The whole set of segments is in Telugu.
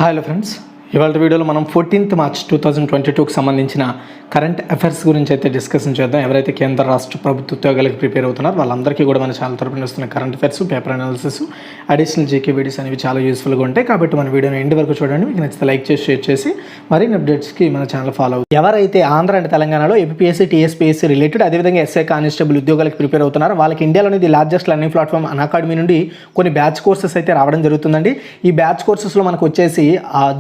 హలో ఫ్రెండ్స్, ఇవాళ వీడియోలో మనం 14th మార్చ్ 2022కి సంబంధించిన కరెంట్ అఫైర్స్ గురించి అయితే డిస్కషన్ చేద్దాం. ఎవరైతే కేంద్ర రాష్ట్ర ప్రభుత్వ ఉద్యోగాలకు ప్రిపేర్ అవుతున్నారో వాళ్ళందరికీ కూడా మన ఛానల్ తరపున వస్తున్న current affairs, paper analysis, additional GK videos అనేవి చాలా యూస్ఫుల్గా ఉంటాయి. కాబట్టి మన వీడియోని ఎండ్ వరకు చూడండి. మీకు నచ్చితే లైక్ చేసి షేర్ చేసి మరిన్ని అప్డేట్స్కి మన ఛానల్ ఫాలో అవుతుంది. ఎవరైతే ఆంధ్ర అండ్ తెలంగాణలో ఏపీఎస్సీ, టీఎస్పీఎస్సీ రిలేటెడ్ అదేవిధంగా ఎస్ఐ కానిస్టేబుల్ ఉద్యోగాలకు ప్రిపేర్ అవుతున్నారో వాళ్ళకి ఇండియాలోని the largest learning platform academy నుండి కొన్ని బ్యాచ్ కోర్సెస్ అయితే రావడం జరుగుతుందండి. ఈ బ్యాచ్ కోర్సెస్లో మనకు వచ్చేసి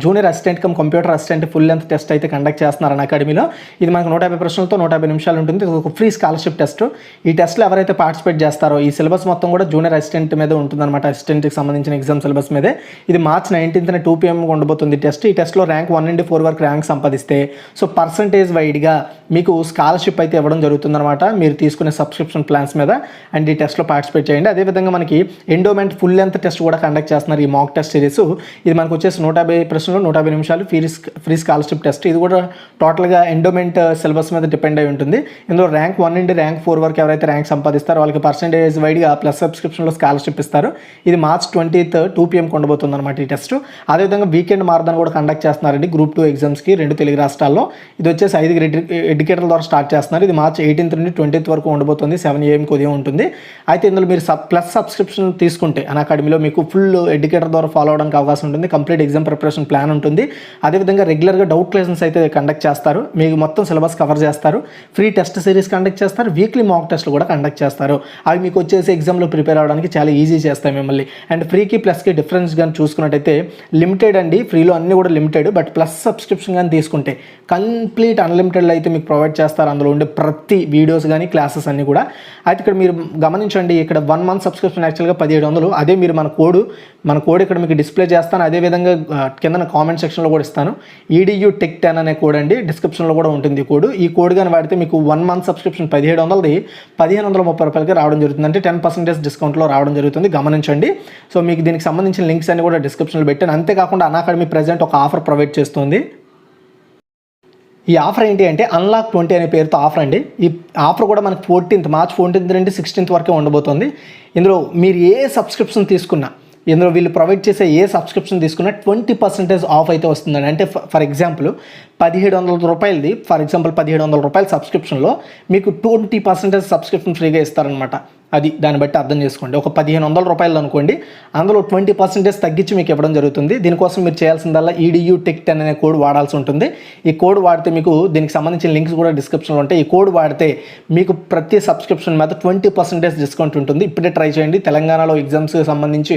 junior assistant cum computer assistant full length test అయితే కండక్ట్ చేస్తున్నారు అకాడమీలో. ఇది మనకు 150 ప్రశ్నలతో 150 నిమిషాలు ఉంటుంది. ఇది ఒక ఫ్రీ స్కాలర్షిప్ టెస్ట్. ఈ టెస్ట్లో ఎవరైతే పార్టిసిపేట్ చేస్తారో ఈ సిలబస్ మొత్తం కూడా జూనియర్ అసిస్టెంట్ మీద ఉంటుందన్నమాట. అసిస్టెంట్కి సంబంధించిన ఎగ్జామ్ సిలబస్ మీదే. ఇది మార్చ్ 19th 2 PM ఉండబోతుంది టెస్ట్. ఈ టెస్ట్లో ర్యాంక్ 1 నుండి 4 వరకు ర్యాంక్ సంపాదిస్తే సో పర్సంటేజ్ వైడ్గా మీకు స్కాలర్షిప్ అయితే ఇవ్వడం జరుగుతుందన్నమాట మీరు తీసుకునే సబ్స్క్రిప్షన్ ప్లాన్స్ మీద. అండ్ ఈ టెస్ట్లో పార్టిసిపేట్ చేయండి. అదేవిధంగా మనకి ఎండోమెంట్ ఫుల్ లెంత్ టెస్ట్ కూడా కండక్ట్ చేస్తున్నారు. ఈ మాక్ టెస్ట్ సిరీస్ ఇది మనకు వచ్చేసి 150 ప్రశ్నలు 150 నిమిషాలు ఫ్రీ స్కాలర్షిప్ టెస్ట్. ఇది కూడా టోటల్గా ఎండోమెంట్ సిలబస్ మీద డిపెండ్ అయి ఉంటుంది. ఇందులో ర్యాంక్ 1 నుండి ర్యాంక్ 4 వరకు ఎవరైతే ర్యాంక్ సంపాదిస్తారో వాళ్ళకి పర్సంటేజ్ వైడ్గా ప్లస్ సబ్స్క్రిప్షన్లో స్కాలర్షిప్ ఇస్తారు. ఇది మార్చ్ 20th 2 PM ఉండబోతుంది అనమాట ఈ టెస్ట్. అదేవిధంగా వీకెండ్ మారథాన్ కూడా కండక్ట్ చేస్తున్నారండి గ్రూప్ 2 ఎగ్జామ్స్కి 2 తెలుగు రాష్ట్రాల్లో. ఇది వచ్చేసి 5 ఎడ్యుకేటర్ల ద్వారా స్టార్ట్ చేస్తున్నారు. ఇది మార్చ్ 18th నుండి 20th వరకు ఉండబోతుంది. 7 AM ఉదయం ఉంటుంది. అయితే ఇందులో మీరు ప్లస్ సబ్స్క్రిప్షన్ తీసుకుంటే అకాడమీలో మీకు ఫుల్ ఎడ్యుకేటర్ ద్వారా ఫాలో అవడానికి అవకాశం ఉంటుంది. కంప్లీట్ ఎగ్జామ్ ప్రిపరేషన్ ప్లాన్ ఉంటుంది. అదేవిధంగా రెగ్యులర్గా డౌట్ క్లాసెస్ అయితే కండక్ట్ చేస్తారు. మీకు మొత్తం సిలబస్ కవర్ చేస్తారు. ఫ్రీ టెస్ట్ సిరీస్ కండక్ట్ చేస్తారు. వీక్లీ మాక్ టెస్ట్లు కూడా కండక్ట్ చేస్తారు. అవి మీకు వచ్చేసి ఎగ్జామ్లో ప్రిపేర్ అవ్వడానికి చాలా ఈజీ చేస్తాయి మిమ్మల్ని. అండ్ ఫ్రీకి ప్లస్కి డిఫరెన్స్ కానీ చూసుకున్నట్టయితే లిమిటెడ్ అండి. ఫ్రీలో అన్నీ కూడా లిమిటెడ్. బట్ ప్లస్ సబ్స్క్రిప్షన్ కానీ తీసుకుంటే కంప్లీట్ అన్లిమిటెడ్లో అయితే మీకు ప్రొవైడ్ చేస్తారు. అందులో ఉండే ప్రతి వీడియోస్ కానీ క్లాసెస్ అన్నీ కూడా. అయితే ఇక్కడ మీరు గమనించండి, ఇక్కడ 1 month సబ్స్క్రిప్షన్ యాక్చువల్గా 1700. అదే మీరు మన కోడ్ ఇక్కడ మీకు డిస్ప్లే చేస్తాను. అదేవిధంగా కింద కామెంట్ సెక్షన్లో కూడా ఇస్తాను. EDU Tech 10 అనే కోడ్ అండి. డిస్క్రిప్షన్లో కూడా ఉంటుంది ఈ కోడ్ కానీ వాడితే మీకు 1 month సబ్స్క్రిప్షన్ 1700ది 1530 రూపాయలకి రావడం జరుగుతుంది. అంటే 10% డిస్కౌంట్లో రావడం జరుగుతుంది. గమనించండి. సో మీకు దీనికి సంబంధించిన లింక్స్ అన్ని కూడా డిస్క్రిప్షన్లో పెట్టాను. అంతేకాకుండా అకాడమీ ప్రెజెంట్ ఒక ఆఫర్ ప్రొవైడ్ చేస్తుంది. ఈ ఆఫర్ ఏంటి అంటే అన్లాక్ 20 అనే పేరుతో ఆఫర్ అండి. ఈ ఆఫర్ కూడా మనకి మార్చ్ 14th నుండి 16th వరకే ఉండబోతుంది. ఇందులో మీరు ఏ సబ్స్క్రిప్షన్ తీసుకున్నా, ఇందులో వీళ్ళు ప్రొవైడ్ చేసే ఏ సబ్స్క్రిప్షన్ తీసుకున్నా 20% ఆఫ్ అయితే వస్తుందండి. అంటే ఫర్ ఎగ్జాంపుల్ 1700 రూపాయలది, ఫర్ ఎగ్జాంపుల్ 1700 రూపాయల సబ్స్క్రిప్షన్లో మీకు 20% సబ్స్క్రిప్షన్ ఫ్రీగా ఇస్తారనమాట. అది దాన్ని బట్టి అర్థం చేసుకోండి. ఒక 1500 రూపాయలు అనుకోండి, అందులో 20% తగ్గించి మీకు ఇవ్వడం జరుగుతుంది. దీనికోసం మీరు చేయాల్సిందల్లా EDU Tech 10 అనే కోడ్ వాడాల్సి ఉంటుంది. ఈ కోడ్ వాడితే మీకు దీనికి సంబంధించిన లింక్స్ కూడా డిస్క్రిప్షన్లో ఉంటాయి. ఈ కోడ్ వాడితే మీకు ప్రతి సబ్స్క్రిప్షన్ మీద 20% డిస్కౌంట్ ఉంటుంది. ఇప్పుడే ట్రై చేయండి. తెలంగాణలో ఎగ్జామ్స్కి సంబంధించి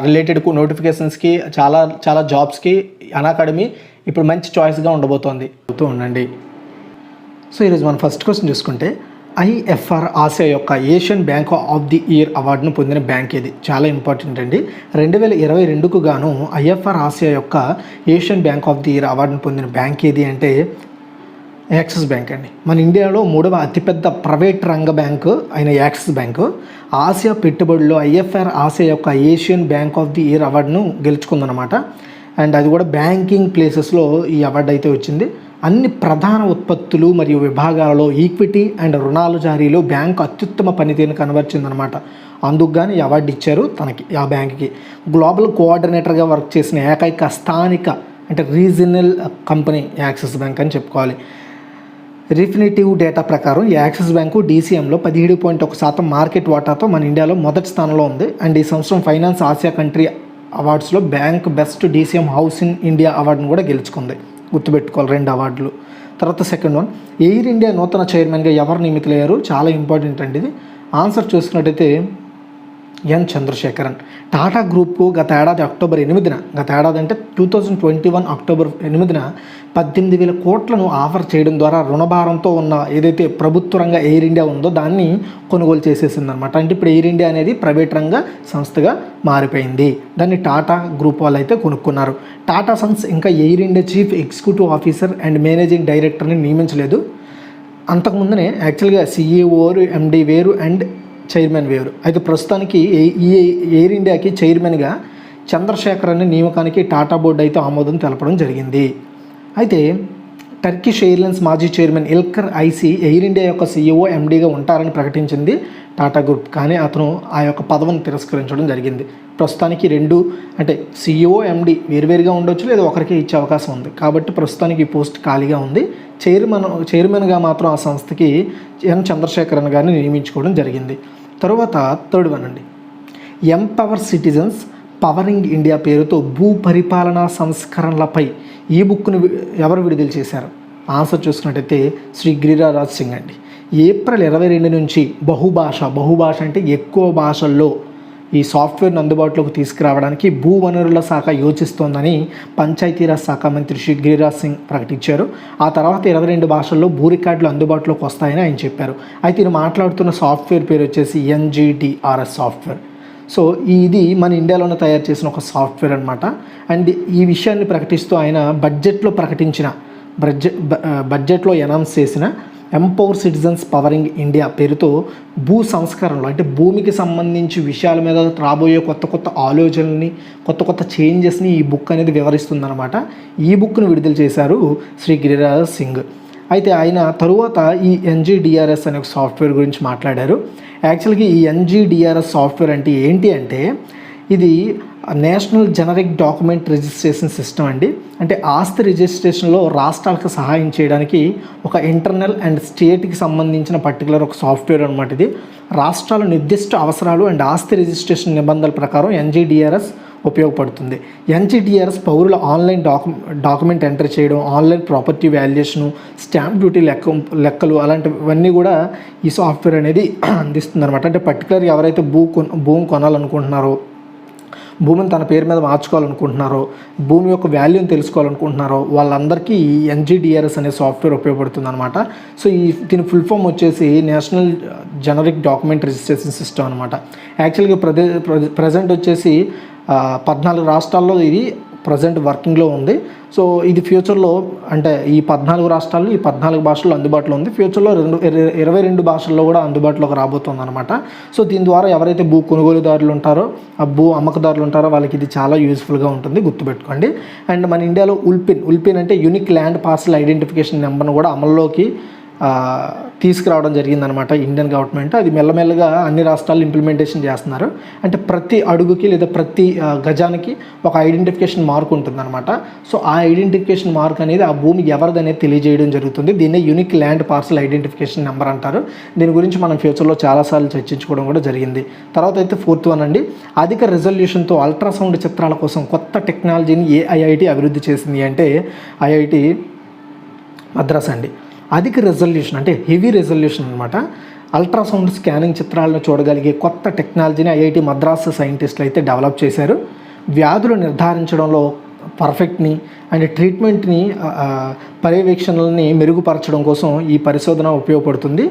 రిలేటెడ్ నోటిఫికేషన్స్కి చాలా జాబ్స్కి అకాడమీ ఇప్పుడు మంచి చాయిస్గా ఉండబోతోంది. ఉండండి. సో ఈరోజు మనం ఫస్ట్ క్వశ్చన్ చూసుకుంటే IFR ఆసియా యొక్క Asian bank of the year అవార్డును పొందిన బ్యాంక్ ఇది. చాలా ఇంపార్టెంట్ అండి. 2022కు గాను IFR ఆసియా యొక్క Asian bank of the year అవార్డును పొందిన బ్యాంక్ ఏది అంటే యాక్సిస్ బ్యాంక్ అండి. మన ఇండియాలో 3వ అతిపెద్ద ప్రైవేట్ రంగ బ్యాంకు అయిన యాక్సిస్ బ్యాంకు ఆసియా పెట్టుబడుల్లో IFR ఆసియా యొక్క Asian bank of the year అవార్డును గెలుచుకుందనమాట. అండ్ అది కూడా బ్యాంకింగ్ ప్లేసెస్లో ఈ అవార్డు అయితే వచ్చింది. అన్ని ప్రధాన ఉత్పత్తులు మరియు విభాగాలలో ఈక్విటీ అండ్ రుణాలు జారీలో బ్యాంకు అత్యుత్తమ పనితీరును కనబరిచిందనమాట. అందుకు కానీ ఈ అవార్డు ఇచ్చారు తనకి, ఆ బ్యాంక్కి. గ్లోబల్ కోఆర్డినేటర్గా వర్క్ చేసిన ఏకైక స్థానిక అంటే రీజనల్ కంపెనీ యాక్సిస్ బ్యాంక్ అని చెప్పుకోవాలి. రిఫినిటివ్ డేటా ప్రకారం యాక్సిస్ బ్యాంకు DCMలో 17.1% మార్కెట్ వాటాతో మన ఇండియాలో మొదటి స్థానంలో ఉంది. అండ్ ఈ సంవత్సరం ఫైనాన్స్ ఆసియా కంట్రీ అవార్డ్స్లో bank best DCM house in India అవార్డును కూడా గెలుచుకుంది. గుర్తుపెట్టుకోవాలి 2 అవార్డులు. తర్వాత సెకండ్ వన్, ఎయిర్ ఇండియా నూతన చైర్మన్గా ఎవరు నియమితులయ్యారు? చాలా ఇంపార్టెంట్ అండి ఇది. ఆన్సర్ చూసుకున్నట్టయితే ఎన్ చంద్రశేఖరన్. టాటా గ్రూప్కు గత ఏడాది అక్టోబర్ 8న, గత ఏడాది అంటే 2021 అక్టోబర్ 8న 18,000 కోట్లను ఆఫర్ చేయడం ద్వారా రుణభారంతో ఉన్న ఏదైతే ప్రభుత్వ రంగ ఎయిర్ ఇండియా ఉందో దాన్ని కొనుగోలు చేసేసిందనమాట. అంటే ఇప్పుడు ఎయిర్ ఇండియా అనేది ప్రైవేట్ రంగ సంస్థగా మారిపోయింది. దాన్ని టాటా గ్రూప్ వాళ్ళు అయితే కొనుక్కున్నారు. టాటా సన్స్ ఇంకా air India chief executive officer and managing డైరెక్టర్ని నియమించలేదు. అంతకుముందునే యాక్చువల్గా CEO MD వేరు అండ్ చైర్మన్ వేరు. అయితే ప్రస్తుతానికి ఈ ఎయిర్ ఇండియాకి చైర్మన్గా చంద్రశేఖరన్ నియామకానికి టాటా బోర్డు అయితే ఆమోదం తెలపడం జరిగింది. అయితే టర్కిష్ ఎయిర్లైన్స్ మాజీ chairman Ilker Ayci air India యొక్క CEO MDగా ఉంటారని ప్రకటించింది టాటా గ్రూప్. కానీ అతను ఆ యొక్క పదవిని తిరస్కరించడం జరిగింది. ప్రస్తుతానికి రెండు అంటే CEO MD వేరువేరుగా ఉండొచ్చు, లేదా ఒకరికే ఇచ్చే అవకాశం ఉంది. కాబట్టి ప్రస్తుతానికి ఈ పోస్ట్ ఖాళీగా ఉంది. చైర్మన్గా మాత్రం ఆ సంస్థకి ఎన్ చంద్రశేఖరన్ గారిని నియమించుకోవడం జరిగింది. తరువాత థర్డ్ వన్ అండి, ఎంపవర్ సిటిజన్స్ పవరింగ్ ఇండియా పేరుతో భూ పరిపాలనా సంస్కరణలపై ఈ బుక్ను ఎవరు విడుదల చేశారు? ఆన్సర్ చూసుకున్నట్టయితే శ్రీ గిరిరాజ్ సింగ్ అండి. ఏప్రిల్ 22 నుంచి బహుభాష అంటే ఎక్కువ భాషల్లో ఈ సాఫ్ట్వేర్ను అందుబాటులోకి తీసుకురావడానికి భూ వనరుల శాఖ యోచిస్తోందని పంచాయతీరాజ్ శాఖ మంత్రి శ్రీ గిరిరాజ్ సింగ్ ప్రకటించారు. ఆ తర్వాత 22 భాషల్లో భూ రికార్డులు అందుబాటులోకి వస్తాయని ఆయన చెప్పారు. అయితే ఈయన మాట్లాడుతున్న సాఫ్ట్వేర్ పేరు వచ్చేసి NGDRS సాఫ్ట్వేర్. సో ఇది మన ఇండియాలోనే తయారు చేసిన ఒక సాఫ్ట్వేర్ అనమాట. అండ్ ఈ విషయాన్ని ప్రకటిస్తూ ఆయన బడ్జెట్లో అనౌన్స్ చేసిన ఎంపవర్ సిటిజన్స్ పవరింగ్ ఇండియా పేరుతో భూ సంస్కరణలు అంటే భూమికి సంబంధించి విషయాల మీద రాబోయే కొత్త ఆలోచనల్ని, కొత్త చేంజెస్ని ఈ బుక్ అనేది వివరిస్తుందన్నమాట. ఈ బుక్ను విడుదల చేశారు శ్రీ గిరిరాజ్ సింగ్. అయితే ఆయన తరువాత ఈ NGDRS అనే ఒక సాఫ్ట్వేర్ గురించి మాట్లాడారు. యాక్చువల్గా ఈ NGDRS సాఫ్ట్వేర్ అంటే ఏంటి అంటే ఇది national generic document registration system అండి. అంటే ఆస్తి రిజిస్ట్రేషన్లో రాష్ట్రాలకు సహాయం చేయడానికి ఒక ఇంటర్నల్ అండ్ స్టేట్కి సంబంధించిన పర్టికులర్ ఒక సాఫ్ట్వేర్ అనమాట. ఇది రాష్ట్రాల నిర్దిష్ట అవసరాలు అండ్ ఆస్తి రిజిస్ట్రేషన్ నిబంధనల ప్రకారం NGDRS ఉపయోగపడుతుంది. NGDRS పౌరుల ఆన్లైన్ డాక్యుమెంట్ ఎంటర్ చేయడం, online property valuation, stamp duty లెక్కలు అలాంటివన్నీ కూడా ఈ సాఫ్ట్వేర్ అనేది అందిస్తుంది అనమాట. అంటే పర్టికులర్ ఎవరైతే భూమి కొనాలనుకుంటున్నారో, భూమిని తన పేరు మీద మార్చుకోవాలనుకుంటున్నారో, భూమి యొక్క వాల్యూని తెలుసుకోవాలనుకుంటున్నారో వాళ్ళందరికీ ఈ NGDRS అనే సాఫ్ట్వేర్ ఉపయోగపడుతుంది అనమాట. సో దీని ఫుల్ ఫామ్ వచ్చేసి national generic document registration system అనమాట. యాక్చువల్గా ప్రజెంట్ వచ్చేసి 14 రాష్ట్రాల్లో ఇది ప్రజెంట్ వర్కింగ్లో ఉంది. సో ఇది ఫ్యూచర్లో అంటే ఈ 14 రాష్ట్రాల్లో ఈ 14 భాషల్లో అందుబాటులో ఉంది. ఫ్యూచర్లో 22 భాషల్లో కూడా అందుబాటులోకి రాబోతుంది అనమాట. సో దీని ద్వారా ఎవరైతే భూ కొనుగోలుదారులు ఉంటారో, ఆ భూ అమ్మకదారులు ఉంటారో వాళ్ళకి ఇది చాలా యూస్ఫుల్గా ఉంటుంది, గుర్తుపెట్టుకోండి. అండ్ మన ఇండియాలో ఉల్పిన్ అంటే యూనిక్ ల్యాండ్ పార్సల్ ఐడెంటిఫికేషన్ నెంబర్ను కూడా అమల్లోకి తీసుకురావడం జరిగిందనమాట ఇండియన్ గవర్నమెంట్. అది మెల్లమెల్లగా అన్ని రాష్ట్రాలు ఇంప్లిమెంటేషన్ చేస్తున్నారు. అంటే ప్రతి అడుగుకి లేదా ప్రతి గజానికి ఒక ఐడెంటిఫికేషన్ మార్క్ ఉంటుందన్నమాట. సో ఆ ఐడెంటిఫికేషన్ మార్క్ అనేది ఆ భూమి ఎవరిదనేది తెలియజేయడం జరుగుతుంది. దీన్నే unique land parcel identification number అంటారు. దీని గురించి మనం ఫ్యూచర్లో చాలాసార్లు చర్చించుకోవడం కూడా జరిగింది. తర్వాత అయితే 4th వన్ అండి, అధిక రెజల్యూషన్తో అల్ట్రాసౌండ్ చిత్రాల కోసం కొత్త టెక్నాలజీని ఏ IIT అభివృద్ధి చేసింది అంటే IIT మద్రాస్ అండి. అధిక రెజల్యూషన్ అంటే హెవీ రెజల్యూషన్ అనమాట. అల్ట్రాసౌండ్ స్కానింగ్ చిత్రాలను చూడగలిగే కొత్త టెక్నాలజీని IIT మద్రాస్ సైంటిస్టులు అయితే డెవలప్ చేశారు. వ్యాధులు నిర్ధారించడంలో పర్ఫెక్ట్ని అండ్ ట్రీట్మెంట్ని పర్యవేక్షణలని మెరుగుపరచడం కోసం ఈ పరిశోధన ఉపయోగపడుతుంది.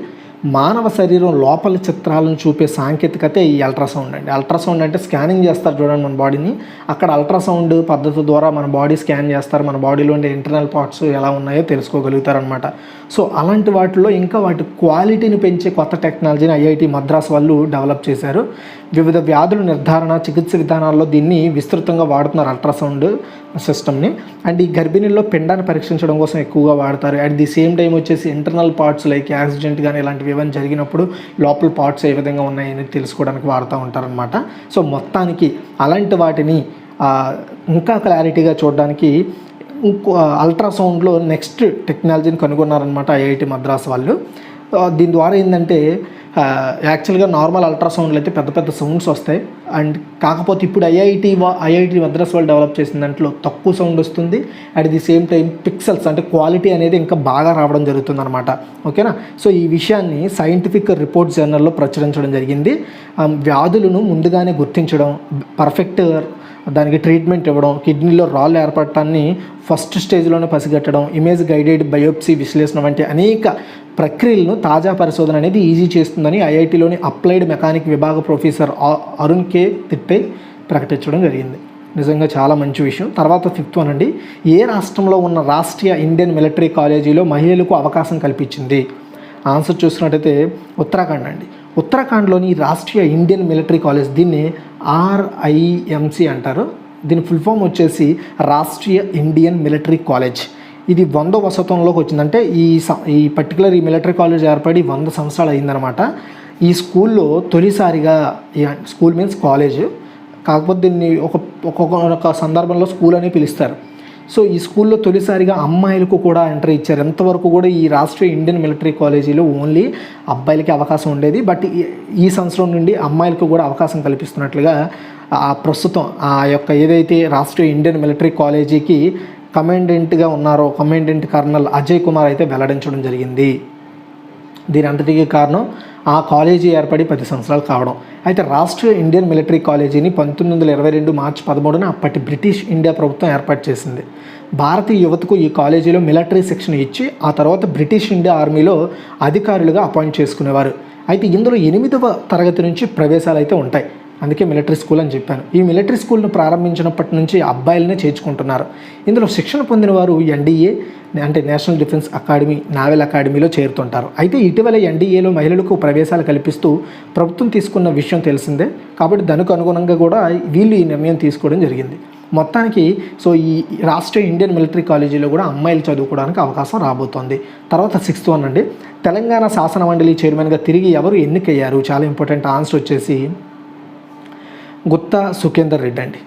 మానవ శరీరం లోపల చిత్రాలను చూపే సాంకేతికతే ఈ అల్ట్రాసౌండ్ అండి. అల్ట్రాసౌండ్ అంటే స్కానింగ్ చేస్తారు చూడండి మన బాడీని, అక్కడ అల్ట్రాసౌండ్ పద్ధతి ద్వారా మన బాడీ స్కాన్ చేస్తారు, మన బాడీలో ఉండే ఇంటర్నల్ పార్ట్స్ ఎలా ఉన్నాయో తెలుసుకోగలుగుతారనమాట. సో అలాంటి వాటిలో ఇంకా వాటి క్వాలిటీని పెంచే కొత్త టెక్నాలజీని IIT మద్రాస్ వాళ్ళు డెవలప్ చేశారు. వివిధ వ్యాధుల నిర్ధారణ, చికిత్స విధానాల్లో దీన్ని విస్తృతంగా వాడుతున్నారు అల్ట్రాసౌండ్ సిస్టమ్ని. అండ్ ఈ గర్భిణీల్లో పిండాన్ని పరీక్షించడం కోసం ఎక్కువగా వాడతారు. అట్ ది సేమ్ టైం వచ్చేసి ఇంటర్నల్ పార్ట్స్ లైక్ యాక్సిడెంట్ కానీ ఇలాంటివి ఏమైనా జరిగినప్పుడు లోపల పార్ట్స్ ఏ విధంగా ఉన్నాయని తెలుసుకోవడానికి వాడుతూ ఉంటారనమాట. సో మొత్తానికి అలాంటి వాటిని ఇంకా క్లారిటీగా చూడడానికి ఇంకో అల్ట్రాసౌండ్లో నెక్స్ట్ టెక్నాలజీని కనుగొన్నారనమాట IIT మద్రాస్ వాళ్ళు. దీని ద్వారా ఏంటంటే యాక్చువల్గా నార్మల్ అల్ట్రాసౌండ్లో అయితే పెద్ద సౌండ్స్ వస్తాయి. అండ్ కాకపోతే ఇప్పుడు IIT మద్రాస్ వాళ్ళు డెవలప్ చేసిన దాంట్లో తక్కువ సౌండ్ వస్తుంది. At the same time pixels అంటే క్వాలిటీ అనేది ఇంకా బాగా రావడం జరుగుతుంది అనమాట. ఓకేనా. సో ఈ విషయాన్ని సైంటిఫిక్ రిపోర్ట్స్ జర్నల్లో ప్రచురించడం జరిగింది. వ్యాధులను ముందుగానే గుర్తించడం, పర్ఫెక్ట్ దానికి ట్రీట్మెంట్ ఇవ్వడం, కిడ్నీలో రాళ్ళు ఏర్పడటాన్ని ఫస్ట్ స్టేజ్లోనే పసిగట్టడం, ఇమేజ్ గైడెడ్ బయోప్సీ విశ్లేషణ వంటి అనేక ప్రక్రియలను తాజా పరిశోధన అనేది ఈజీ చేస్తుందని IITలోని అప్లైడ్ మెకానిక్ విభాగ ప్రొఫెసర్ అరుణ్ K. తిప్పే ప్రకటించడం జరిగింది. నిజంగా చాలా మంచి విషయం. తర్వాత 5th వన్ అండి, ఏ రాష్ట్రంలో ఉన్న రాష్ట్రీయ ఇండియన్ మిలిటరీ కాలేజీలో మహిళలకు అవకాశం కల్పించింది? ఆన్సర్ చూసినట్టయితే ఉత్తరాఖండ్ అండి. ఉత్తరాఖండ్లోని రాష్ట్రీయ ఇండియన్ మిలిటరీ కాలేజ్, దీన్ని RIMC అంటారు. దీని ఫుల్ ఫామ్ వచ్చేసి రాష్ట్రీయ ఇండియన్ మిలిటరీ కాలేజ్. ఇది 100వ శతంలోకి వచ్చిందంటే ఈ పర్టికులర్ ఈ మిలిటరీ కాలేజ్ ఏర్పడి 100 సంవత్సరాలు అయిందనమాట. ఈ స్కూల్లో తొలిసారిగా, స్కూల్ మీన్స్ కాలేజ్, కాకపోతే దీన్ని ఒక్కొక్క సందర్భంలో స్కూల్ అని పిలుస్తారు. సో ఈ స్కూల్లో తొలిసారిగా అమ్మాయిలకు కూడా ఎంట్రీ ఇచ్చారు. ఎంతవరకు కూడా ఈ రాష్ట్రీయ ఇండియన్ మిలిటరీ కాలేజీలో ఓన్లీ అబ్బాయిలకి అవకాశం ఉండేది. బట్ ఈ సంవత్సరం నుండి అమ్మాయిలకు కూడా అవకాశం కల్పిస్తున్నట్లుగా ప్రస్తుతం ఆ యొక్క ఏదైతే రాష్ట్రీయ ఇండియన్ మిలిటరీ కాలేజీకి కమాండెంట్గా ఉన్నారో కమాండెంట్ కర్నల్ అజయ్ కుమార్ అయితే వెల్లడించడం జరిగింది. దీని అంతటికీ కారణం ఆ కాలేజీ ఏర్పడి 10 సంవత్సరాలు కావడం. అయితే రాష్ట్రీయ ఇండియన్ మిలిటరీ కాలేజీని 1922 మార్చి 13న అప్పటి బ్రిటిష్ ఇండియా ప్రభుత్వం ఏర్పాటు చేసింది. భారతీయ యువతకు ఈ కాలేజీలో మిలిటరీ శిక్షణ ఇచ్చి ఆ తర్వాత బ్రిటిష్ ఇండియా ఆర్మీలో అధికారులుగా అపాయింట్ చేసుకునేవారు. అయితే ఇందులో 8వ తరగతి నుంచి ప్రవేశాలు అయితే ఉంటాయి. అందుకే మిలిటరీ స్కూల్ అని చెప్పాను. ఈ మిలిటరీ స్కూల్ను ప్రారంభించినప్పటి నుంచి అబ్బాయిలనే చేర్చుకుంటున్నారు. ఇందులో శిక్షణ పొందిన వారు ఎన్డీఏ అంటే నేషనల్ డిఫెన్స్ అకాడమీ, నావల్ అకాడమీలో చేరుతుంటారు. అయితే ఇటీవల ఎన్డీఏలో మహిళలకు ప్రవేశాలు కల్పిస్తూ ప్రభుత్వం తీసుకున్న విషయం తెలిసిందే. కాబట్టి దానికి అనుగుణంగా కూడా వీళ్ళు ఈ నిర్ణయం తీసుకోవడం జరిగింది. మొత్తానికి సో ఈ రాష్ట్రీయ ఇండియన్ మిలిటరీ కాలేజీలో కూడా అమ్మాయిలు చదువుకోవడానికి అవకాశం రాబోతోంది. తర్వాత 6th వన్ అండి, తెలంగాణ శాసన మండలి చైర్మన్గా తిరిగి ఎవరు ఎన్నికయ్యారు? చాలా ఇంపార్టెంట్ ఆన్సర్ వచ్చేసి గుత్తా సుఖేందర్ రెడ్డి అండి.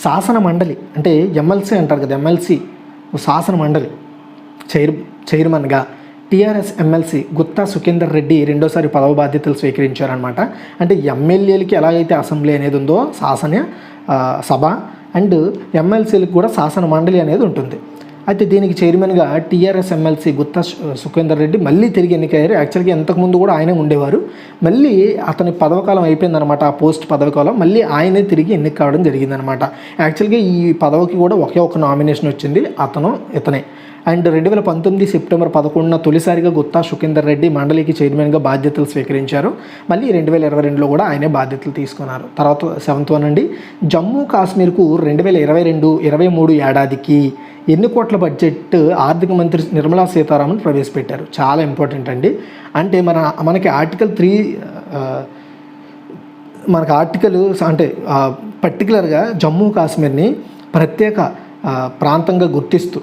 శాసన మండలి అంటే ఎమ్మెల్సీ అంటారు కదా, ఎమ్మెల్సీ శాసన మండలి చైర్మన్గా టీఆర్ఎస్ ఎమ్మెల్సీ గుత్తా సుఖేందర్ రెడ్డి రెండోసారి పదవి బాధ్యతలు స్వీకరించారనమాట. అంటే ఎమ్మెల్యేలకి ఎలాగైతే అసెంబ్లీ అనేది ఉందో శాసన సభ, అండ్ ఎమ్మెల్సీలకు కూడా శాసన మండలి అనేది ఉంటుంది. అయితే దీనికి చైర్మన్గా టీఆర్ఎస్ ఎమ్మెల్సీ గుత్తా సుఖేందర్ రెడ్డి మళ్ళీ తిరిగి ఎన్నికయ్యారు. యాక్చువల్గా ఇంతకుముందు కూడా ఆయనే ఉండేవారు. మళ్ళీ అతని పదవకాలం అయిపోయిందనమాట. ఆ పోస్ట్ పదవకాలం మళ్ళీ ఆయనే తిరిగి ఎన్నిక కావడం జరిగిందనమాట. యాక్చువల్గా ఈ పదవికి కూడా ఒకే ఒక నామినేషన్ వచ్చింది, ఇతనే. అండ్ 2019 సెప్టెంబర్ 11న తొలిసారిగా గుత్తా సుఖేందర్ రెడ్డి మండలికి చైర్మన్గా బాధ్యతలు స్వీకరించారు. మళ్ళీ 2022లో కూడా ఆయనే బాధ్యతలు తీసుకున్నారు. తర్వాత 7th వన్ అండి, జమ్మూ కాశ్మీర్కు 2022-23 ఏడాదికి ఎన్ని కోట్ల బడ్జెట్ ఆర్థిక మంత్రి నిర్మలా సీతారామన్ ప్రవేశపెట్టారు? చాలా ఇంపార్టెంట్ అండి. అంటే మనకి ఆర్టికల్ అంటే పర్టికులర్గా జమ్మూ కాశ్మీర్ని ప్రత్యేక ప్రాంతంగా గుర్తిస్తూ,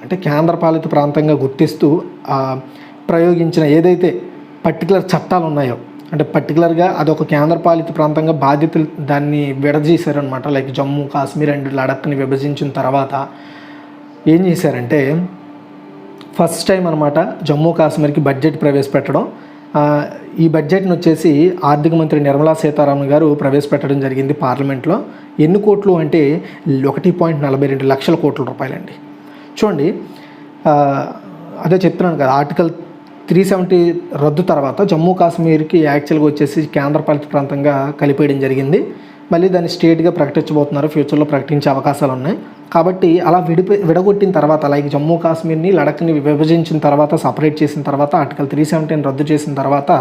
అంటే కేంద్రపాలిత ప్రాంతంగా గుర్తిస్తూ ప్రయోగించిన ఏదైతే పర్టికులర్ చట్టాలు ఉన్నాయో, అంటే పర్టికులర్గా అదొక కేంద్రపాలిత ప్రాంతంగా బాధ్యతలు దాన్ని విడదీశారనమాట. లైక్ జమ్మూ కాశ్మీర్ అండ్ లడఖ్ని విభజించిన తర్వాత ఏం చేశారంటే ఫస్ట్ టైం అనమాట జమ్మూ కాశ్మీర్కి బడ్జెట్ ప్రవేశపెట్టడం. ఈ బడ్జెట్ను వచ్చేసి ఆర్థిక మంత్రి నిర్మలా సీతారామన్ గారు ప్రవేశపెట్టడం జరిగింది పార్లమెంట్లో. ఎన్ని కోట్లు అంటే 1.42 లక్షల కోట్ల రూపాయలండి. చూడండి, అదే చెప్తున్నాను కదా, ఆర్టికల్ 370 రద్దు తర్వాత జమ్మూ కాశ్మీర్కి యాక్చువల్గా వచ్చేసి కేంద్రపాలిత ప్రాంతంగా కలిపేయడం జరిగింది. మళ్ళీ దాన్ని స్టేట్గా ప్రకటించబోతున్నారు, ఫ్యూచర్లో ప్రకటించే అవకాశాలు ఉన్నాయి. కాబట్టి అలా విడగొట్టిన తర్వాత, లైక్ జమ్మూ కాశ్మీర్ని లడఖ్ని విభజించిన తర్వాత, సపరేట్ చేసిన తర్వాత, ఆర్టికల్ 370 రద్దు చేసిన తర్వాత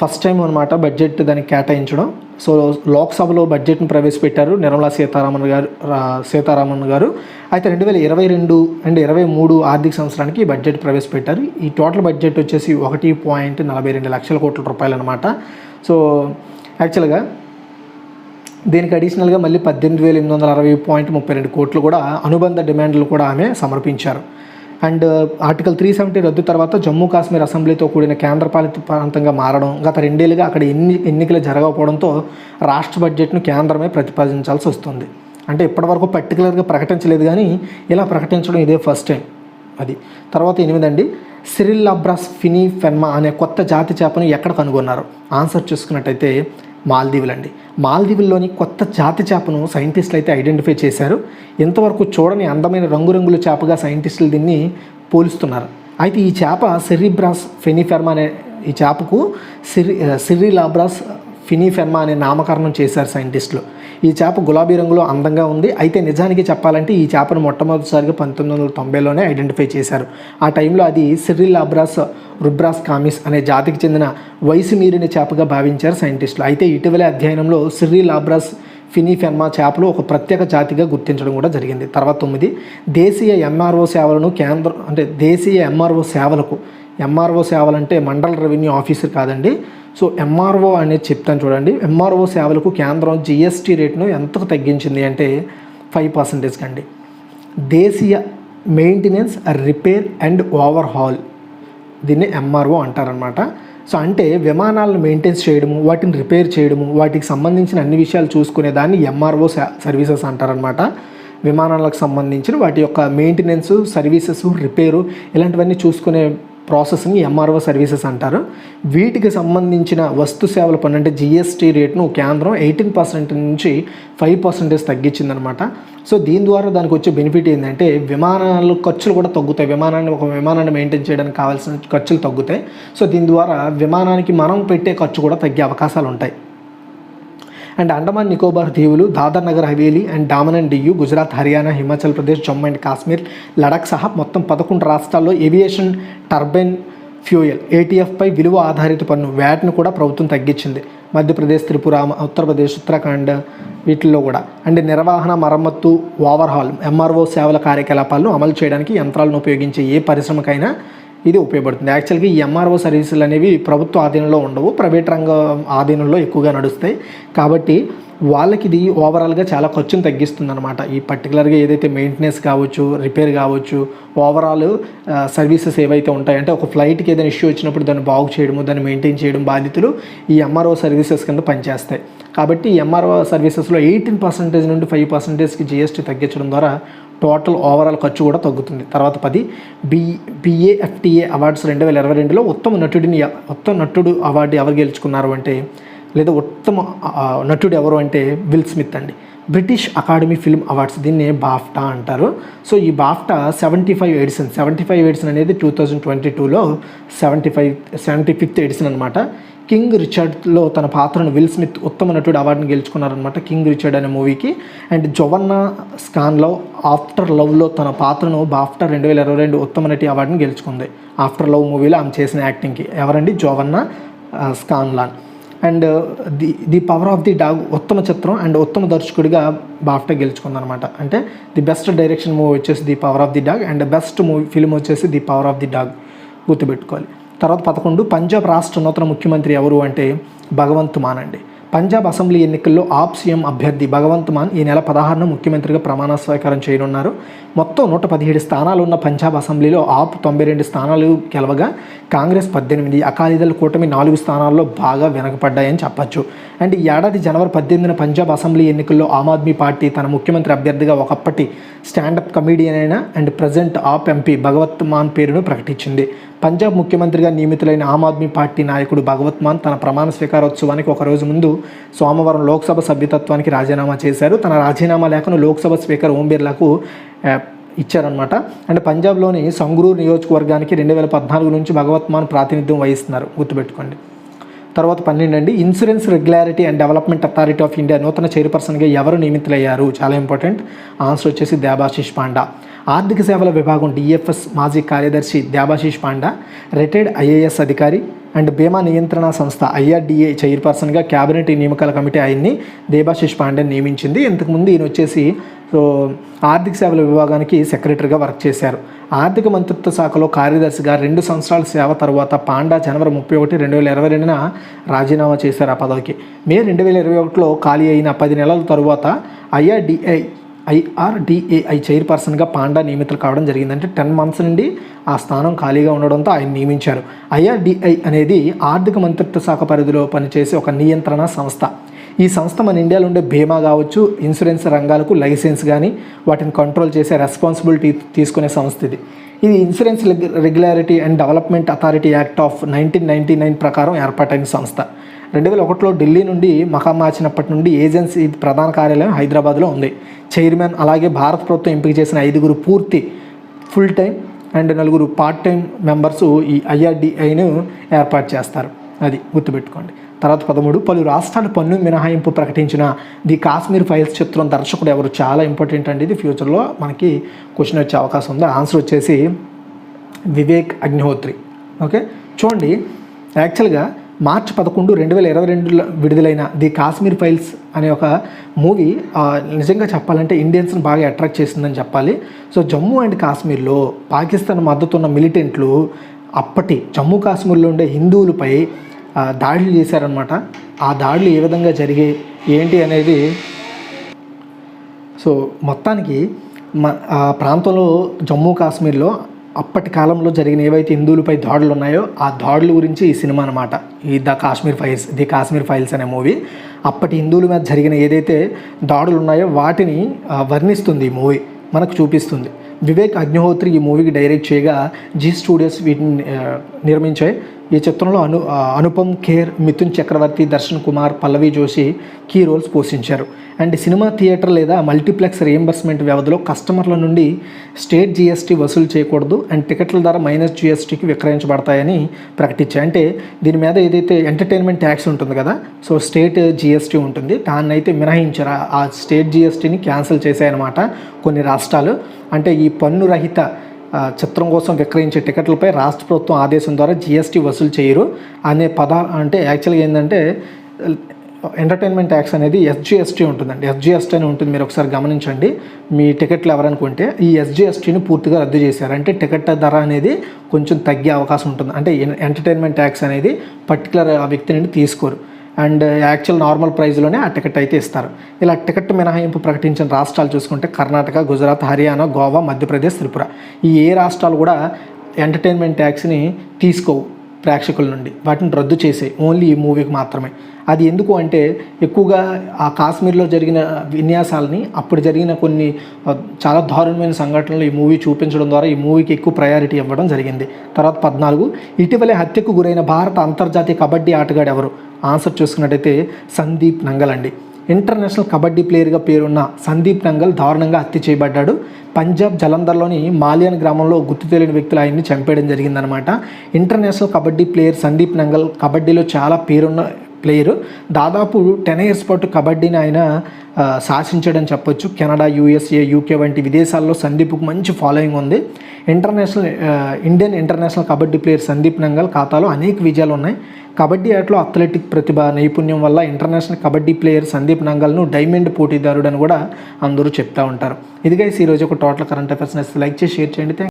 ఫస్ట్ టైం అనమాట బడ్జెట్ దానికి కేటాయించడం. సో లోక్సభలో బడ్జెట్ను ప్రవేశపెట్టారు నిర్మలా సీతారామన్ గారు. అయితే 2022 అండ్ 2023 ఆర్థిక సంవత్సరానికి బడ్జెట్ ప్రవేశపెట్టారు. ఈ టోటల్ బడ్జెట్ వచ్చేసి 1.42 లక్షల కోట్ల రూపాయలు అనమాట. సో యాక్చువల్గా దీనికి అడిషనల్గా మళ్ళీ 18,860.32 కోట్లు కూడా అనుబంధ డిమాండ్లు కూడా ఆమె సమర్పించారు. అండ్ ఆర్టికల్ 370 రద్దు తర్వాత జమ్మూ కాశ్మీర్ అసెంబ్లీతో కూడిన కేంద్రపాలిత ప్రాంతంగా మారడం, గత 2 ఏళ్ళుగా అక్కడ ఎన్నికలు జరగకపోవడంతో రాష్ట్ర బడ్జెట్ను కేంద్రమే ప్రతిపాదించాల్సి వస్తుంది. అంటే ఇప్పటివరకు పర్టికులర్గా ప్రకటించలేదు, కానీ ఇలా ప్రకటించడం ఇదే ఫస్ట్ టైం. అది తర్వాత 8 అండి, సిరిల్ లాబ్రాస్ ఫినిఫెర్మా అనే కొత్త జాతి చేపను ఎక్కడ కనుగొన్నారు? ఆన్సర్ చూసుకున్నట్టయితే మాల్దీవులు అండి. మాల్దీవుల్లోని కొత్త జాతి చేపను సైంటిస్టులు అయితే ఐడెంటిఫై చేశారు. ఇంతవరకు చూడని అందమైన రంగురంగుల చేపగా సైంటిస్టులు దీన్ని పోలుస్తున్నారు. అయితే ఈ చేప సెరిబ్రాస్ ఫెనిఫెర్మా అనే ఈ చేపకు సిరిలాబ్రాస్ ఫినిఫెర్మా అనే నామకరణం చేశారు సైంటిస్టులు. ఈ చేప గులాబీ రంగులో అందంగా ఉంది. అయితే నిజానికి చెప్పాలంటే ఈ చేపను మొట్టమొదటిసారిగా 1990లోనే ఐడెంటిఫై చేశారు. ఆ టైంలో అది సిరిలాబ్రాస్ రుబ్రాస్ కామిస్ అనే జాతికి చెందిన వయసు మీరిన చేపగా భావించారు సైంటిస్టులు. అయితే ఇటీవలే అధ్యయనంలో సిరిలాబ్రాస్ ఫినిఫెర్మా చేపలు ఒక ప్రత్యేక జాతిగా గుర్తించడం కూడా జరిగింది. తర్వాత 9, దేశీయ ఎంఆర్ఓ సేవలను దేశీయ ఎంఆర్ఓ సేవలకు, ఎంఆర్ఓ సేవలు అంటే మండల రెవెన్యూ ఆఫీసర్ కాదండి. సో ఎంఆర్ఓ అనేది చెప్తాను చూడండి. ఎంఆర్ఓ సేవలకు కేంద్రం జిఎస్టీ రేట్ను ఎంతకు తగ్గించింది అంటే 5% కండి. దేశీయ మెయింటెనెన్స్, రిపేర్ అండ్ ఓవర్హాల్, దీన్ని ఎంఆర్ఓ అంటారనమాట. సో అంటే విమానాలను మెయింటైన్స్ చేయడము, వాటిని రిపేర్ చేయడము, వాటికి సంబంధించిన అన్ని విషయాలు చూసుకునే దాన్ని ఎంఆర్ఓ సర్వీసెస్ అంటారనమాట. విమానాలకు సంబంధించిన వాటి యొక్క మెయింటెనెన్స్, సర్వీసెస్, రిపేరు ఇలాంటివన్నీ చూసుకునే ప్రాసెస్ని ఎంఆర్ఓ సర్వీసెస్ అంటారు. వీటికి సంబంధించిన వస్తు సేవల పన్ను అంటే జిఎస్టీ రేట్ను కేంద్రం 18% నుంచి 5% తగ్గించిందనమాట. సో దీని ద్వారా దానికి వచ్చే బెనిఫిట్ ఏంటంటే విమానాలు ఖర్చులు కూడా తగ్గుతాయి. ఒక విమానాన్ని మెయింటైన్ చేయడానికి కావాల్సిన ఖర్చులు తగ్గుతాయి. సో దీని ద్వారా విమానానికి మనం పెట్టే ఖర్చు కూడా తగ్గే అవకాశాలు ఉంటాయి. అండ్ అండమాన్ నికోబార్ దీవులు, Dadra Nagar Haveli and Daman and Diu, Gujarat, Haryana, Himachal Pradesh, Jammu and Kashmir, Ladakh సహా మొత్తం 11 రాష్ట్రాల్లో ఏవియేషన్ టర్బైన్ ఫ్యూయల్ ఏటీఎఫ్పై విలువ ఆధారిత పన్ను వ్యాట్ను కూడా ప్రభుత్వం తగ్గించింది. మధ్యప్రదేశ్, త్రిపుర, ఉత్తరప్రదేశ్, ఉత్తరాఖండ్ వీటిల్లో కూడా. అండ్ నిర్వహణ, మరమ్మత్తు, ఓవర్హాల్, ఎంఆర్ఓ సేవల కార్యకలాపాలను అమలు చేయడానికి యంత్రాలను ఉపయోగించే ఏ పరిశ్రమకైనా ఇది ఉపయోగపడుతుంది. యాక్చువల్గా ఈ ఎంఆర్ఓ సర్వీసులు అనేవి ప్రభుత్వ ఆధీనంలో ఉండవు, ప్రైవేట్ రంగ ఆధీనంలో ఎక్కువగా నడుస్తాయి. కాబట్టి వాళ్ళకి ఇది ఓవరాల్గా చాలా ఖర్చును తగ్గిస్తుంది అనమాట. ఈ పర్టికులర్గా ఏదైతే మెయింటెనెన్స్ కావచ్చు, రిపేర్ కావచ్చు, ఓవరాల్ సర్వీసెస్ ఏవైతే ఉంటాయంటే ఒక ఫ్లైట్కి ఏదైనా ఇష్యూ వచ్చినప్పుడు దాన్ని బాగు చేయడము, దాన్ని మెయింటైన్ చేయడం బాధ్యతలు ఈ ఎంఆర్ఓ సర్వీసెస్ కింద పనిచేస్తాయి. కాబట్టి ఈ ఎంఆర్ఓ సర్వీసెస్లో 18% నుండి 5%కి జిఎస్టీ తగ్గించడం ద్వారా టోటల్ ఓవరాల్ ఖర్చు కూడా తగ్గుతుంది. తర్వాత 10 BAFTA అవార్డ్స్ 2022లో ఉత్తమ నటుడు అవార్డు ఎవరు గెలుచుకున్నారు అంటే, లేదా ఉత్తమ నటుడు ఎవరు అంటే విల్ స్మిత్ అండి. బ్రిటిష్ అకాడమీ ఫిల్మ్ అవార్డ్స్, దీన్ని బాఫ్టా అంటారు. సో ఈ బాఫ్టా 75 ఎడిషన్ అనేది 2022లో 75th ఎడిషన్ అనమాట. కింగ్ రిచర్డ్లో తన పాత్రను విల్ స్మిత్ ఉత్తమ నటుడు అవార్డుని గెలుచుకున్నారనమాట, కింగ్ రిచర్డ్ అనే మూవీకి. అండ్ జొవన్నా స్కాన్లో ఆఫ్టర్ లవ్లో తన పాత్రను బాఫ్టా 2022 ఉత్తమ నటి అవార్డుని గెలుచుకుంది. ఆఫ్టర్ లవ్ మూవీలో ఆమె చేసిన యాక్టింగ్కి. ఎవరండి? Joanna Scanlan. And the power of the dog ఉత్తమ చిత్రం అండ్ ఉత్తమ దర్శకుడిగా బాఫ్టా గెలుచుకుందనమాట. అంటే ది బెస్ట్ డైరెక్షన్ మూవీ వచ్చేసి the power of the dog and best movie film వచ్చేసి the power of the dog, గుర్తుపెట్టుకోవాలి. తర్వాత 11 పంజాబ్ రాష్ట్ర నూతన ముఖ్యమంత్రి ఎవరు అంటే భగవంత్ మాన్ అండి. పంజాబ్ అసెంబ్లీ ఎన్నికల్లో ఆప్ సీఎం అభ్యర్థి భగవంత్ మాన్ ఈ నెల 16న ముఖ్యమంత్రిగా ప్రమాణ స్వీకారం చేయనున్నారు. మొత్తం 117 స్థానాలు ఉన్న పంజాబ్ అసెంబ్లీలో ఆప్ 92 స్థానాలు గెలవగా కాంగ్రెస్ 18, అకాలీదళ కూటమి 4 స్థానాల్లో బాగా వెనకపడ్డాయని చెప్పచ్చు. అండ్ ఈ ఏడాది జనవరి 18న పంజాబ్ అసెంబ్లీ ఎన్నికల్లో ఆమ్ ఆద్మీ పార్టీ తన ముఖ్యమంత్రి అభ్యర్థిగా ఒకప్పటి స్టాండప్ కమీడియన్ అయిన and present AAP MP Bhagwant Mann పేరును ప్రకటించింది. పంజాబ్ ముఖ్యమంత్రిగా నియమితులైన ఆమ్ ఆద్మీ పార్టీ నాయకుడు భగవంత్ మాన్ తన ప్రమాణ స్వీకారోత్సవానికి ఒకరోజు ముందు సోమవారం లోక్సభ సభ్యత్వానికి రాజీనామా చేశారు. తన రాజీనామా లేఖను లోక్సభ స్పీకర్ ఓం బిర్లాకు ఇచ్చారనమాట. అండ్ పంజాబ్లోని సంగ్రూర్ నియోజకవర్గానికి 2014 నుంచి భగవంత్ మాన్ ప్రాతినిధ్యం వహిస్తున్నారు, గుర్తుపెట్టుకోండి. తర్వాత 12 అండి, insurance regularity and development authority of India నూతన చైర్పర్సన్గా ఎవరు నియమితులయ్యారు? చాలా ఇంపార్టెంట్. ఆన్సర్ వచ్చేసి దేబాశిష్ పాండా. ఆర్థిక సేవల విభాగం డిఎఫ్ఎస్ మాజీ కార్యదర్శి దేబాశిష్ పాండా రిటైర్డ్ ఐఏఎస్ అధికారి. అండ్ బీమా నియంత్రణ సంస్థ IRDA చైర్పర్సన్గా క్యాబినెట్ ఎన్నికల కమిటీ ఆయన్ని దేబాశిష్ పాండేని నియమించింది. ఇంతకుముందు ఈయన వచ్చేసి ఆర్థిక సేవల విభాగానికి సెక్రటరీగా వర్క్ చేశారు. ఆర్థిక మంత్రిత్వ శాఖలో కార్యదర్శిగా 2 సంవత్సరాల సేవ తర్వాత పాండా జనవరి 31, 2022న రాజీనామా చేశారు ఆ పదవికి. మే 2021లో ఖాళీ అయిన 10 నెలల తరువాత IRDAI చైర్పర్సన్గా పాండా నియమితులు కావడం జరిగిందంటే 10 మంత్స్ నుండి ఆ స్థానం ఖాళీగా ఉండడంతో ఆయన నియమించారు. IRDAI అనేది ఆర్థిక మంత్రిత్వ శాఖ పరిధిలో పనిచేసే ఒక నియంత్రణ సంస్థ. ఈ సంస్థ మన ఇండియాలో ఉండే బీమా కావచ్చు, ఇన్సూరెన్స్ రంగాలకు లైసెన్స్ కానీ వాటిని కంట్రోల్ చేసే రెస్పాన్సిబిలిటీ తీసుకునే సంస్థ ఇది. ఇది insurance regularity and development authority act of 1999 ప్రకారం ఏర్పాటైన సంస్థ. 2001లో ఢిల్లీ నుండి మకాం మార్చినప్పటి నుండి ఏజెన్సీ ప్రధాన కార్యాలయం హైదరాబాద్లో ఉంది. చైర్మన్ అలాగే భారత ప్రభుత్వం ఎంపిక చేసిన 5 పూర్తి full time and 4 part time members ఈ IRDAIను ఏర్పాటు చేస్తారు, అది గుర్తుపెట్టుకోండి. తర్వాత 13 పలు రాష్ట్రాల పన్ను మినహాయింపు ప్రకటించిన ది కాశ్మీర్ ఫైల్స్ చిత్రం దర్శకుడు ఎవరు? చాలా ఇంపార్టెంట్ అండి, ఇది ఫ్యూచర్లో మనకి క్వశ్చన్ వచ్చే అవకాశం ఉంది. ఆన్సర్ వచ్చేసి వివేక్ అగ్నిహోత్రి. ఓకే, చూడండి, యాక్చువల్గా మార్చి 11, 2022లో విడుదలైన ది కాశ్మీర్ ఫైల్స్ అనే ఒక మూవీ నిజంగా చెప్పాలంటే ఇండియన్స్ని బాగా అట్రాక్ట్ చేసిందని చెప్పాలి. సో జమ్మూ అండ్ కాశ్మీర్లో పాకిస్తాన్ మద్దతున్న మిలిటెంట్లు అప్పటి జమ్మూ కాశ్మీర్లో ఉండే హిందువులపై దాడులు చేశారనమాట. ఆ దాడులు ఏ విధంగా జరిగాయి ఏంటి అనేది, సో మొత్తానికి ఆ ప్రాంతంలో జమ్మూ కాశ్మీర్లో అప్పటి కాలంలో జరిగిన ఏవైతే హిందువులపై దాడులు ఉన్నాయో ఆ దాడుల గురించి ఈ సినిమా అనమాట. ఈ ది కాశ్మీర్ ఫైల్స్ అనే మూవీ అప్పటి హిందువుల మీద జరిగిన ఏదైతే దాడులు ఉన్నాయో వాటిని వర్ణిస్తుంది ఈ మూవీ, మనకు చూపిస్తుంది. వివేక్ అగ్నిహోత్రి ఈ మూవీకి డైరెక్ట్ చేయగా జీ స్టూడియోస్ వీటిని నిర్మించాయి. ఈ చిత్రంలో అనుపమ్ ఖేర్, మిథున్ చక్రవర్తి, దర్శన్ కుమార్, పల్లవి జోషి కీ రోల్స్ పోషించారు. అండ్ సినిమా థియేటర్ లేదా మల్టీప్లెక్స్ రియంబర్స్మెంట్ వ్యవధిలో కస్టమర్ల నుండి స్టేట్ జీఎస్టీ వసూలు చేయకూడదు అండ్ టికెట్ల ద్వారా -GSTకి విక్రయించబడతాయని ప్రకటించాయి. అంటే దీని మీద ఏదైతే ఎంటర్టైన్మెంట్ ట్యాక్స్ ఉంటుంది కదా, సో స్టేట్ GST ఉంటుంది, దాన్ని అయితే మినహాయించారు. ఆ స్టేట్ GSTని క్యాన్సిల్ చేశాయన్నమాట కొన్ని రాష్ట్రాలు. అంటే ఈ పన్ను రహిత చిత్రం కోసం విక్రయించే టికెట్లపై రాష్ట్ర ప్రభుత్వం ఆదేశం ద్వారా GST వసూలు చేయరు అనే అంటే యాక్చువల్గా ఏంటంటే ఎంటర్టైన్మెంట్ ట్యాక్స్ అనేది SGST ఉంటుందండి. SGST అని ఉంటుంది, మీరు ఒకసారి గమనించండి. మీ టికెట్లు ఎవరనుకుంటే ఈ SGSTని పూర్తిగా రద్దు చేశారు. అంటే టికెట్ ధర అనేది కొంచెం తగ్గే అవకాశం ఉంటుంది. అంటే ఎంటర్టైన్మెంట్ ట్యాక్స్ అనేది పర్టికులర్ ఆ వ్యక్తి నుండి తీసుకోరు అండ్ యాక్చువల్ నార్మల్ ప్రైస్లోనే ఆ టికెట్ అయితే ఇస్తారు. ఇలా టికెట్ మినహాయింపు ప్రకటించిన రాష్ట్రాలు చూసుకుంటే కర్ణాటక, గుజరాత్, హర్యానా, గోవా, మధ్యప్రదేశ్, త్రిపుర. ఈ ఏ రాష్ట్రాలు కూడా ఎంటర్టైన్మెంట్ ట్యాక్స్ని తీసుకోవు ప్రేక్షకుల నుండి, వాటిని రద్దు చేసాయి ఓన్లీ ఈ మూవీకి మాత్రమే. అది ఎందుకు అంటే ఎక్కువగా ఆ కాశ్మీర్లో జరిగిన విన్యాసాలని, అప్పుడు జరిగిన కొన్ని చాలా దారుణమైన సంఘటనలు ఈ మూవీ చూపించడం ద్వారా ఈ మూవీకి ఎక్కువ ప్రయారిటీ ఇవ్వడం జరిగింది. తర్వాత 14, ఇటీవలే హత్యకు గురైన భారత అంతర్జాతీయ కబడ్డీ ఆటగాడు ఎవరు? ఆన్సర్ చూసుకున్నట్టయితే సందీప్ నంగల్ అండి. ఇంటర్నేషనల్ కబడ్డీ ప్లేయర్గా పేరున్న సందీప్ నంగల్ దారుణంగా హత్య చేయబడ్డాడు. పంజాబ్ జలంధర్లోని మాలియాన్ గ్రామంలో గుర్తు తెలియని వ్యక్తులు ఆయన్ని చంపేయడం జరిగిందనమాట. ఇంటర్నేషనల్ కబడ్డీ ప్లేయర్ సందీప్ నంగల్ కబడ్డీలో చాలా పేరున్న ప్లేయరు. దాదాపు 10 years పాటు కబడ్డీని ఆయన శాసించడం చెప్పొచ్చు. కెనడా, USA, UK వంటి విదేశాల్లో సందీప్కు మంచి ఫాలోయింగ్ ఉంది. Indian international kabaddi player Sandeep Nangal ఖాతాలో అనేక విజయాలు ఉన్నాయి. కబడ్డీ ఆటలో అథ్లెటిక్ ప్రతిభ, నైపుణ్యం వల్ల ఇంటర్నేషనల్ కబడ్డీ ప్లేయర్ సందీప్ నంగల్ను డైమండ్ పోటీదారుడు అని కూడా అందరూ చెప్తూ ఉంటారు. ఇదిగా ఈరోజు ఒక టోటల్ కరెంట్ అఫైర్స్ లైక్ చేసి షేర్ చేయండి.